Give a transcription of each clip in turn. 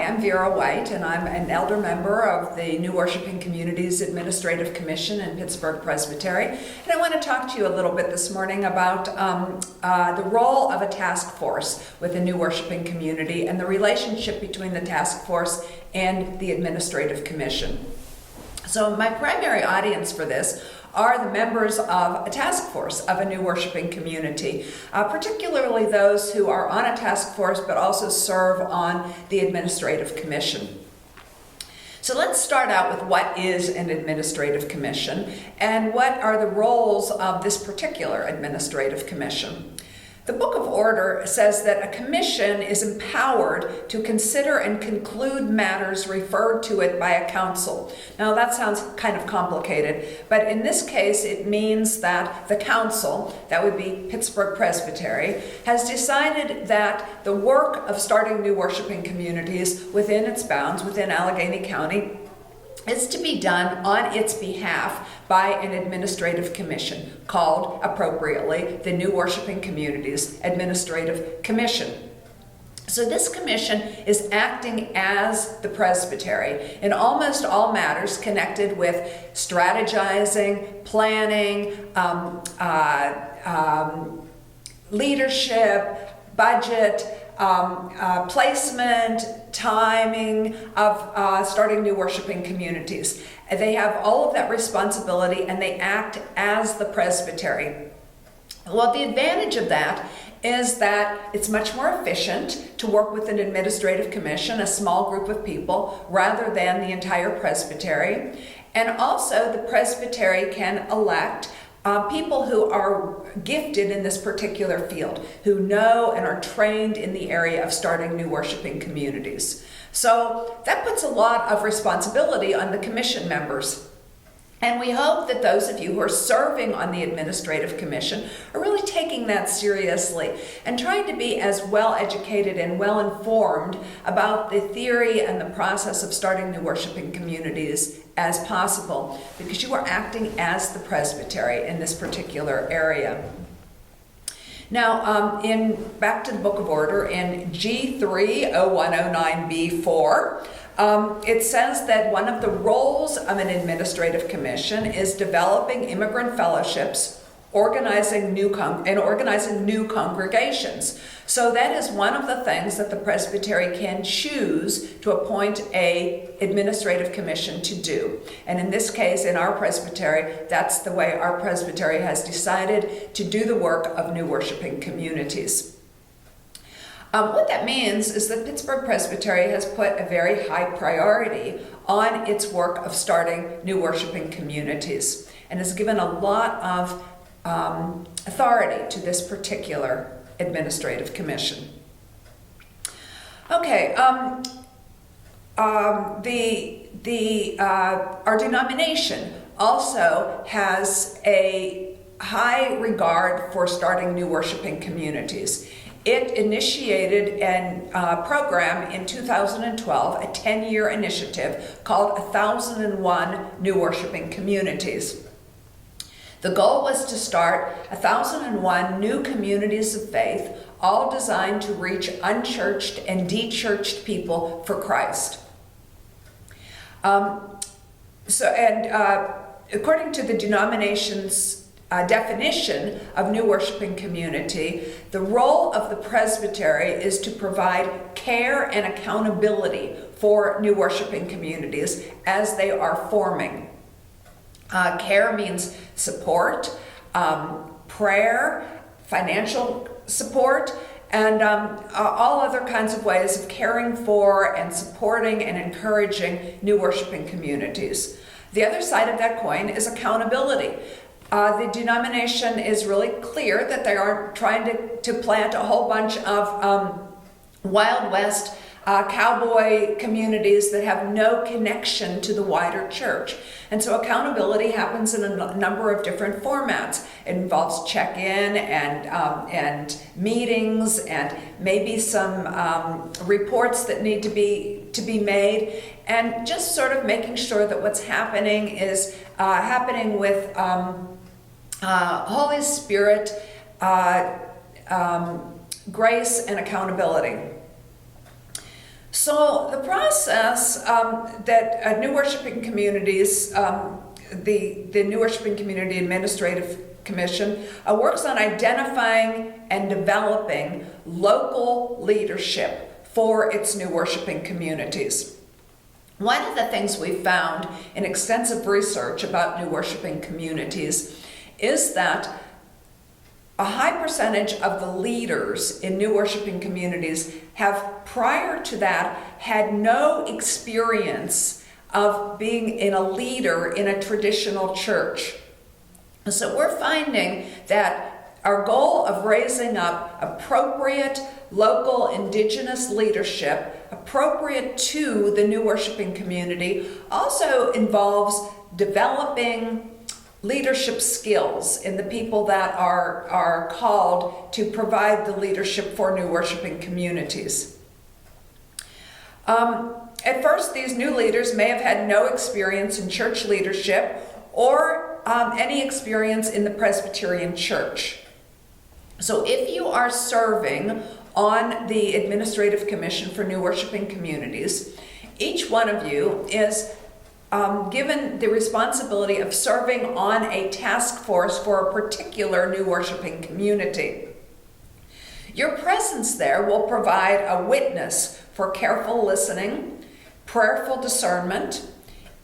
am Vera White, and I'm an elder member of the New Worshiping Communities Administrative Commission in Pittsburgh Presbytery. And I want to talk to you a little bit this morning about the role of a task force with the New Worshiping Community and the relationship between the task force and the Administrative Commission. So my primary audience for this are the members of a task force of a New Worshiping Community, particularly those who are on a task force but also serve on the Administrative Commission. So let's start out with what is an Administrative Commission and what are the roles of this particular Administrative Commission. The Book of Order says that a commission is empowered to consider and conclude matters referred to it by a council. Now that sounds kind of complicated, but in this case it means that the council, that would be Pittsburgh Presbytery, has decided that the work of starting new worshiping communities within its bounds, within Allegheny County, is to be done on its behalf by an administrative commission called, appropriately, the New Worshiping Communities Administrative Commission. So this commission is acting as the presbytery in almost all matters connected with strategizing, planning, leadership, budget, placement, timing of starting new worshiping communities. They have all of that responsibility and they act as the presbytery. Well, the advantage of that is that it's much more efficient to work with an administrative commission, a small group of people, rather than the entire presbytery. And also the presbytery can elect people who are gifted in this particular field, who know and are trained in the area of starting new worshiping communities. So that puts a lot of responsibility on the commission members. And we hope that those of you who are serving on the Administrative Commission are really taking that seriously and trying to be as well educated and well informed about the theory and the process of starting new worshiping communities as possible, because you are acting as the presbytery in this particular area. Now, back to the Book of Order, in G3-0109B4, it says that one of the roles of an administrative commission is developing immigrant fellowships, organizing new congregations. So that is one of the things that the presbytery can choose to appoint a administrative commission to do. And in this case, in our presbytery, that's the way our presbytery has decided to do the work of new worshiping communities. What that means is that Pittsburgh Presbytery has put a very high priority on its work of starting new worshiping communities and has given a lot of authority to this particular administrative commission. Okay, our denomination also has a high regard for starting new worshiping communities. It initiated a program in 2012, a 10-year initiative called 1,001 New Worshiping Communities. The goal was to start 1,001 new communities of faith, all designed to reach unchurched and de-churched people for Christ. According to the denomination's definition of new worshiping community, the role of the presbytery is to provide care and accountability for new worshiping communities as they are forming. Care means support, prayer, financial support, and all other kinds of ways of caring for and supporting and encouraging new worshiping communities. The other side of that coin is accountability. The denomination is really clear that they aren't trying to plant a whole bunch of Wild West cowboy communities that have no connection to the wider church. And so accountability happens in a number of different formats. It involves check-in and meetings and maybe some reports that need to be made, and just sort of making sure that what's happening is happening with Holy Spirit, grace, and accountability. So the process that New Worshiping Communities, the New Worshiping Community Administrative Commission works on identifying and developing local leadership for its new worshiping communities. One of the things we found in extensive research about new worshiping communities is that a high percentage of the leaders in new worshiping communities have, prior to that, had no experience of being in a leader in a traditional church. So we're finding that our goal of raising up appropriate local indigenous leadership, appropriate to the new worshiping community, also involves developing leadership skills in the people that are called to provide the leadership for new worshiping communities. At first, these new leaders may have had no experience in church leadership or any experience in the Presbyterian church. So if you are serving on the Administrative Commission for New Worshiping Communities, each one of you is given the responsibility of serving on a task force for a particular new worshiping community. Your presence there will provide a witness for careful listening, prayerful discernment,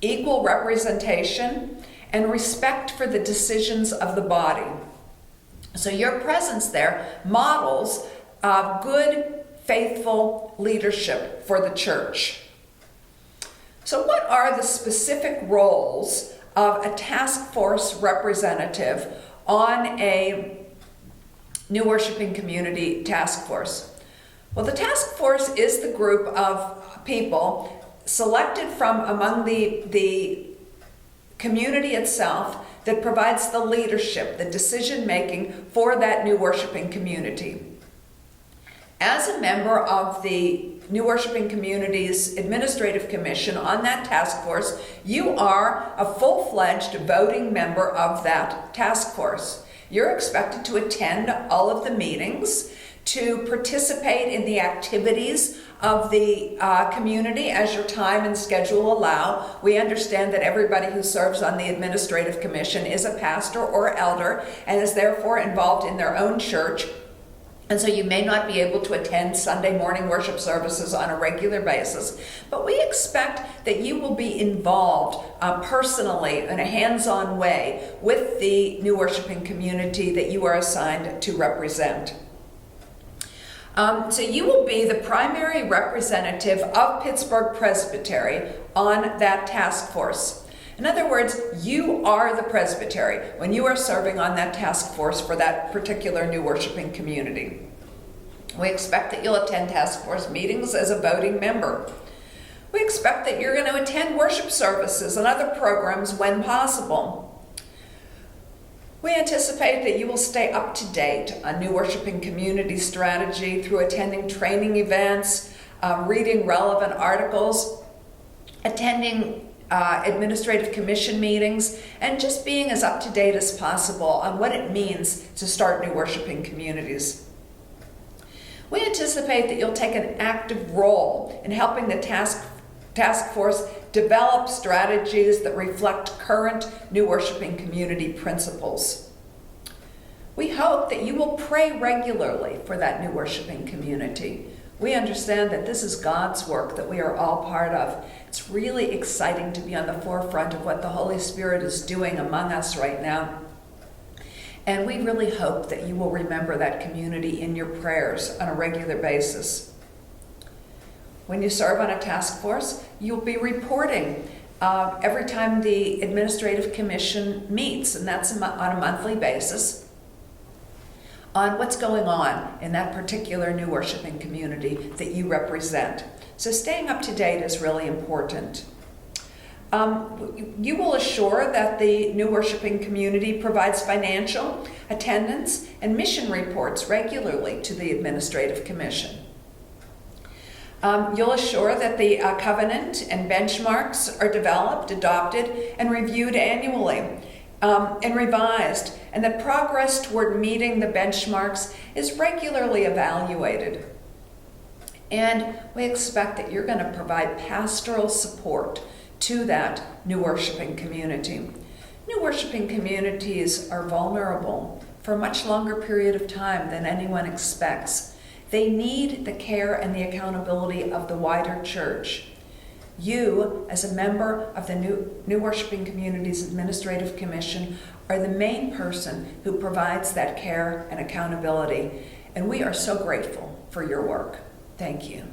equal representation, and respect for the decisions of the body. So your presence there models good, faithful leadership for the church. So what are the specific roles of a task force representative on a new worshiping community task force? Well, the task force is the group of people selected from among the community itself that provides the leadership, the decision-making for that new worshiping community. As a member of the New Worshiping Communities Administrative Commission on that task force, you are a full-fledged voting member of that task force. You're expected to attend all of the meetings, to participate in the activities of the community as your time and schedule allow. We understand that everybody who serves on the Administrative Commission is a pastor or elder and is therefore involved in their own church. And so you may not be able to attend Sunday morning worship services on a regular basis, but we expect that you will be involved personally in a hands-on way with the new worshiping community that you are assigned to represent. So you will be the primary representative of Pittsburgh Presbytery on that task force. In other words, you are the presbytery when you are serving on that task force for that particular new worshiping community. We expect that you'll attend task force meetings as a voting member. We expect that you're going to attend worship services and other programs when possible. We anticipate that you will stay up to date on new worshiping community strategy through attending training events, reading relevant articles, attending administrative commission meetings, and just being as up to date as possible on what it means to start new worshiping communities. We anticipate that you'll take an active role in helping the task force develop strategies that reflect current new worshiping community principles. We hope that you will pray regularly for that new worshiping community. We understand that this is God's work that we are all part of. It's really exciting to be on the forefront of what the Holy Spirit is doing among us right now. And we really hope that you will remember that community in your prayers on a regular basis. When you serve on a task force, you'll be reporting every time the Administrative Commission meets, and that's on a monthly basis, on what's going on in that particular new worshiping community that you represent. So staying up to date is really important. You will assure that the new worshiping community provides financial, attendance, and mission reports regularly to the Administrative Commission. You'll assure that the covenant and benchmarks are developed, adopted, and reviewed annually, and revised, and that progress toward meeting the benchmarks is regularly evaluated. And we expect that you're going to provide pastoral support to that new worshiping community. New worshiping communities are vulnerable for a much longer period of time than anyone expects. They need the care and the accountability of the wider church. You, as a member of the New Worshiping Communities Administrative Commission, are the main person who provides that care and accountability, and we are so grateful for your work. Thank you.